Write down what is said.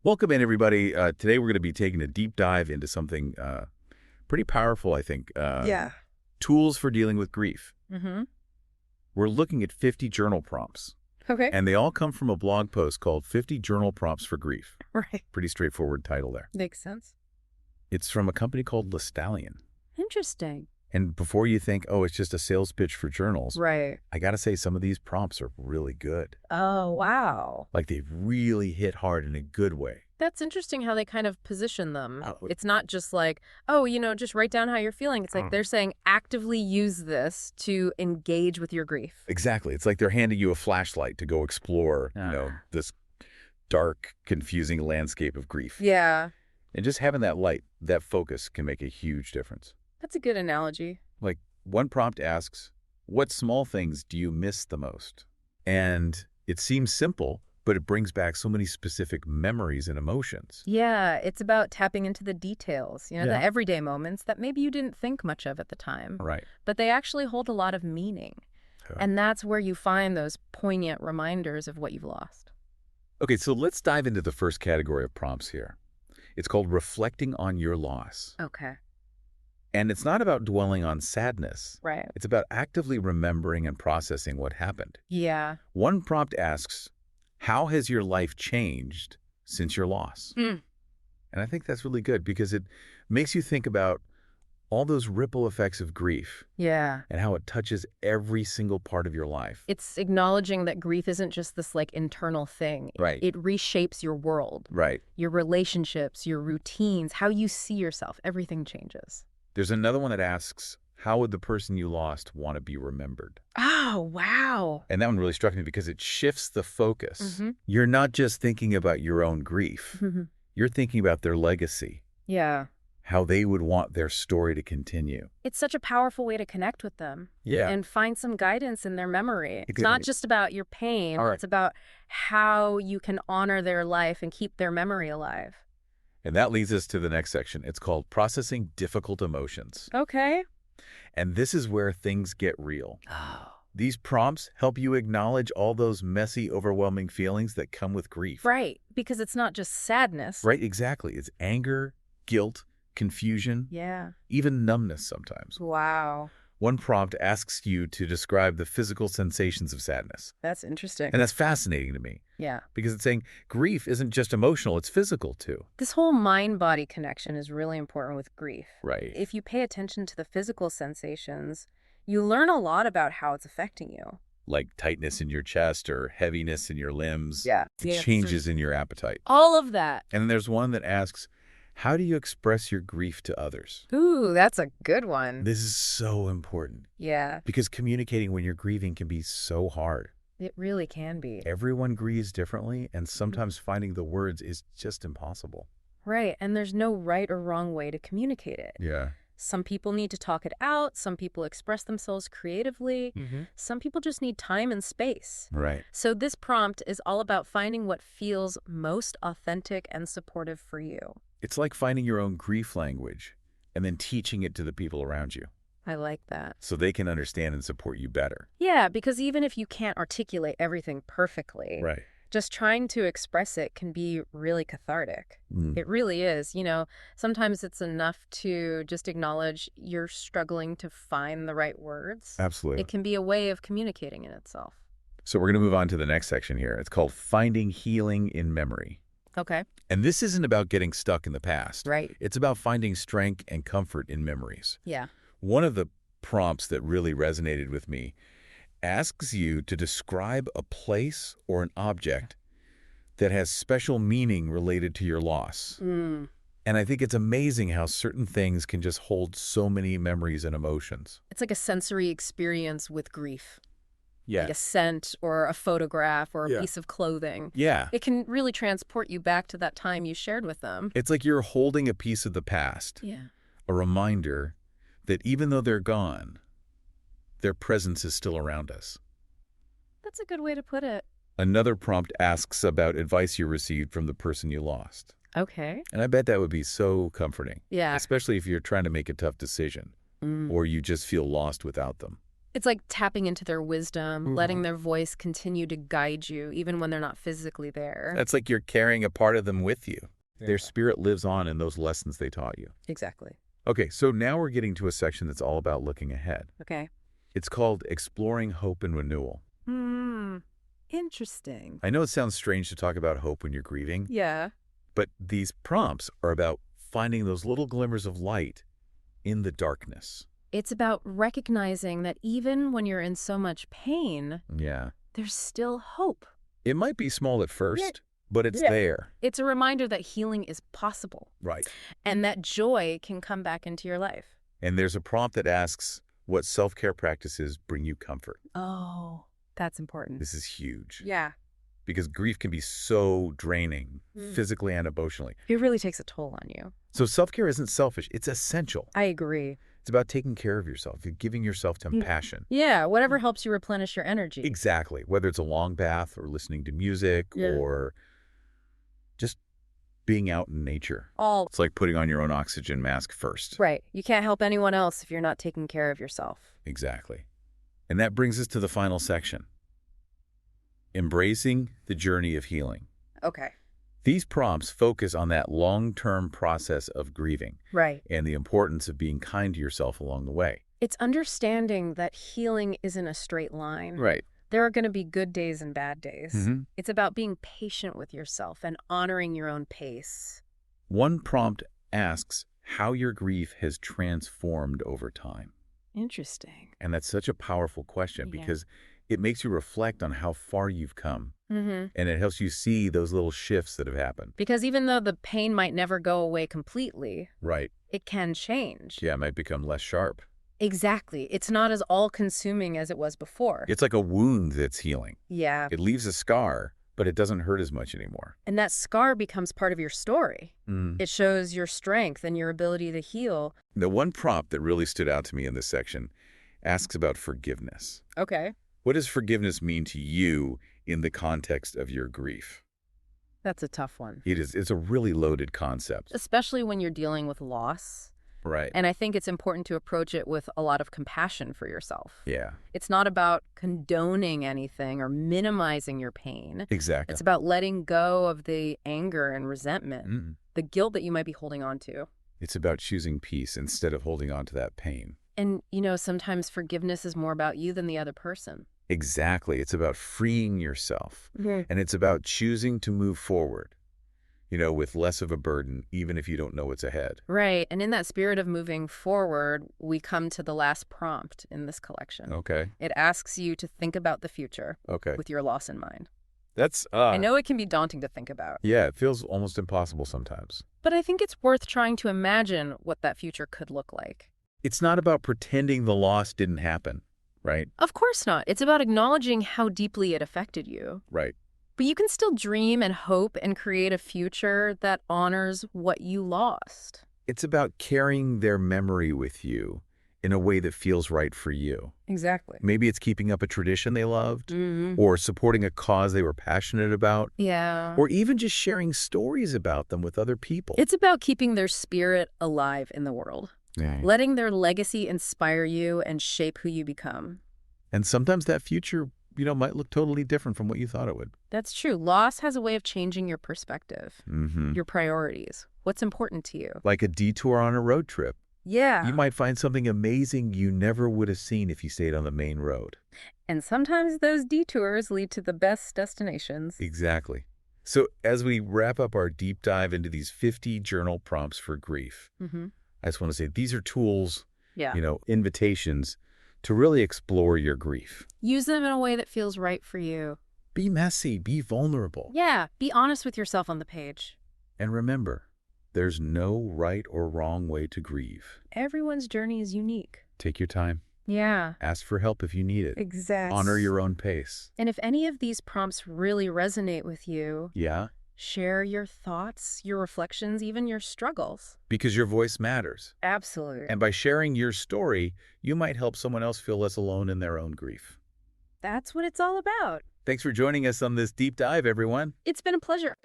Welcome in, everybody. Today we're going to be taking a deep dive into something pretty powerful, I think. Yeah. Tools for dealing with grief. Mm-hmm. We're looking at 50 journal prompts, Okay. and they all come from a blog post called 50 Journal Prompts for Grief. Right. Pretty straightforward title there. Makes sense. It's from a company called LeStallion. Interesting. And before you think, oh, it's just a sales pitch for journals, Right. I got to say some of these prompts are really good. Oh, wow. Like they really hit hard in a good way. That's interesting how they kind of position them. Oh. It's not just like, oh, just write down how you're feeling. It's like they're saying actively use this to engage with your grief. Exactly. It's like they're handing you a flashlight to go explore, this dark, confusing landscape of grief. Yeah. And just having that light, that focus can make a huge difference. That's a good analogy. Like one prompt asks, what small things do you miss the most? And it seems simple, but it brings back so many specific memories and emotions. Yeah, it's about tapping into the details, the Yeah. everyday moments that maybe you didn't think much of at the time. Right. But they actually hold a lot of meaning. Yeah. And that's where you find those poignant reminders of what you've lost. Okay, so let's dive into the first category of prompts here. It's called reflecting on your loss. Okay. And it's not about dwelling on sadness. Right. It's about actively remembering and processing what happened. Yeah. One prompt asks, how has your life changed since your loss? Mm. And I think that's really good because it makes you think about all those ripple effects of grief Yeah. and how it touches every single part of your life. It's acknowledging that grief isn't just this internal thing. Right. It reshapes your world, Right. your relationships, your routines, how you see yourself. Everything changes. There's another one that asks, how would the person you lost want to be remembered? Oh, wow. And that one really struck me because it shifts the focus. Mm-hmm. You're not just thinking about your own grief. You're thinking about their legacy, Yeah. how they would want their story to continue. It's such a powerful way to connect with them. Yeah. And find some guidance in their memory. It's not Exactly. just about your pain. All right. It's about how you can honor their life and keep their memory alive. And that leads us to the next section. It's called processing difficult emotions. Okay. And this is where things get real. Oh. These prompts help you acknowledge all those messy, overwhelming feelings that come with grief. Right. Because it's not just sadness. Right, exactly. It's anger, guilt, confusion, Yeah. even numbness sometimes. Wow. One prompt asks you to describe the physical sensations of sadness. That's interesting. And that's fascinating to me Yeah. because it's saying grief isn't just emotional, it's physical too. This whole mind-body connection is really important with grief. Right. If you pay attention to the physical sensations, you learn a lot about how it's affecting you. Like tightness in your chest or heaviness in your limbs. Yeah. Changes in your appetite. All of that. And then there's one that asks, how do you express your grief to others? Ooh, that's a good one. This is so important Yeah, because communicating when you're grieving can be so hard. it really can be. Everyone grieves differently, and sometimes finding the words is just impossible. Right, and there's no right or wrong way to communicate it. Yeah. Some people need to talk it out. Some people express themselves creatively. Some people just need time and space. Right. So this prompt is all about finding what feels most authentic and supportive for you. It's like finding your own grief language and then teaching it to the people around you I like that. so they can understand and support you better. Yeah, because even if you can't articulate everything perfectly, Right. just trying to express it can be really cathartic. Mm. It really is. Sometimes it's enough to just acknowledge you're struggling to find the right words. Absolutely. It can be a way of communicating in itself. So we're going to move on to the next section here. It's called Finding Healing in Memory. Okay. And this isn't about getting stuck in the past. Right. It's about finding strength and comfort in memories. Yeah. One of the prompts that really resonated with me asks you to describe a place or an object that has special meaning related to your loss. Mm. And I think it's amazing how certain things can just hold so many memories and emotions. It's like a sensory experience with grief. Yeah. Like a scent or a photograph or a Yeah. piece of clothing. Yeah. It can really transport you back to that time you shared with them. It's like you're holding a piece of the past, Yeah. a reminder that even though they're gone, their presence is still around us. That's a good way to put it. Another prompt asks about advice you received from the person you lost. Okay. And I bet that would be so comforting, Yeah. especially if you're trying to make a tough decision Mm. or you just feel lost without them. It's like tapping into their wisdom, Mhm. letting their voice continue to guide you, even when they're not physically there. That's like you're carrying a part of them with you. Yeah. Their spirit lives on in those lessons they taught you. Exactly. Okay, so now we're getting to a section that's all about looking ahead. Okay. It's called Exploring Hope and Renewal. Interesting. I know it sounds strange to talk about hope when you're grieving, Yeah. but these prompts are about finding those little glimmers of light in the darkness. It's about recognizing that even when you're in so much pain, Yeah. there's still hope. It might be small at first, but it's Yeah. there. It's a reminder that healing is possible Right. and that joy can come back into your life. And there's a prompt that asks, what self-care practices bring you comfort? Oh, that's important. This is huge. Yeah. Because grief can be so draining, Mm. physically and emotionally. It really takes a toll on you. So self-care isn't selfish. It's essential. I agree. It's about taking care of yourself, giving yourself compassion. Yeah, whatever helps you replenish your energy. Exactly. Whether it's a long bath or listening to music or just being out in nature. All It's like putting on your own oxygen mask first. right. You can't help anyone else if you're not taking care of yourself. Exactly. And that brings us to the final section. Embracing the journey of healing. Okay. These prompts focus on that long-term process of grieving Right. and the importance of being kind to yourself along the way. It's understanding that healing isn't a straight line. Right. There are going to be good days and bad days. Mhm. It's about being patient with yourself and honoring your own pace. One prompt asks how your grief has transformed over time. Interesting. And that's such a powerful question Yeah. because it makes you reflect on how far you've come. Mm-hmm. And it helps you see those little shifts that have happened. Because even though the pain might never go away completely, Right. it can change. Yeah, it might become less sharp. Exactly. It's not as all-consuming as it was before. It's like a wound that's healing. Yeah. It leaves a scar, but it doesn't hurt as much anymore. And that scar becomes part of your story. Mm. It shows your strength and your ability to heal. The one prompt that really stood out to me in this section asks about forgiveness. Okay. What does forgiveness mean to you in the context of your grief? That's a tough one. It's a really loaded concept. Especially when you're dealing with loss. Right. And I think it's important to approach it with a lot of compassion for yourself. Yeah, It's not about condoning anything or minimizing your pain. exactly. It's about letting go of the anger and resentment, Mm. the guilt that you might be holding on to. It's about choosing peace instead of holding on to that pain. And, you know, sometimes forgiveness is more about you than the other person. Exactly. It's about freeing yourself. Mm-hmm. And it's about choosing to move forward, with less of a burden, even if you don't know what's ahead. Right. And in that spirit of moving forward, we come to the last prompt in this collection. Okay. It asks you to think about the future Okay. with your loss in mind. That's, I know it can be daunting to think about, yeah, it feels almost impossible sometimes. but I think it's worth trying to imagine what that future could look like. It's not about pretending the loss didn't happen, right? Of course not. It's about acknowledging how deeply it affected you. Right. But you can still dream and hope and create a future that honors what you lost. It's about carrying their memory with you in a way that feels right for you. Exactly. Maybe it's keeping up a tradition they loved, Mm-hmm. or supporting a cause they were passionate about, Yeah. or even just sharing stories about them with other people. It's about keeping their spirit alive in the world, Yeah. letting their legacy inspire you and shape who you become. And sometimes that future, might look totally different from what you thought it would. That's true. Loss has a way of changing your perspective, Mm-hmm. your priorities, what's important to you. Like a detour on a road trip. Yeah. You might find something amazing you never would have seen if you stayed on the main road. And sometimes those detours lead to the best destinations. Exactly. So as we wrap up our deep dive into these 50 journal prompts for grief, Mm-hmm. I just want to say these are tools, Yeah. invitations to really explore your grief. Use them in a way that feels right for you. Be messy, be vulnerable. Yeah. Be honest with yourself on the page. And remember, there's no right or wrong way to grieve. Everyone's journey is unique. Take your time. Yeah. Ask for help if you need it. Exactly. Honor your own pace. And if any of these prompts really resonate with you, Yeah? share your thoughts, your reflections, even your struggles. Because your voice matters. Absolutely. And by sharing your story, you might help someone else feel less alone in their own grief. That's what it's all about. Thanks for joining us on this deep dive, everyone. It's been a pleasure.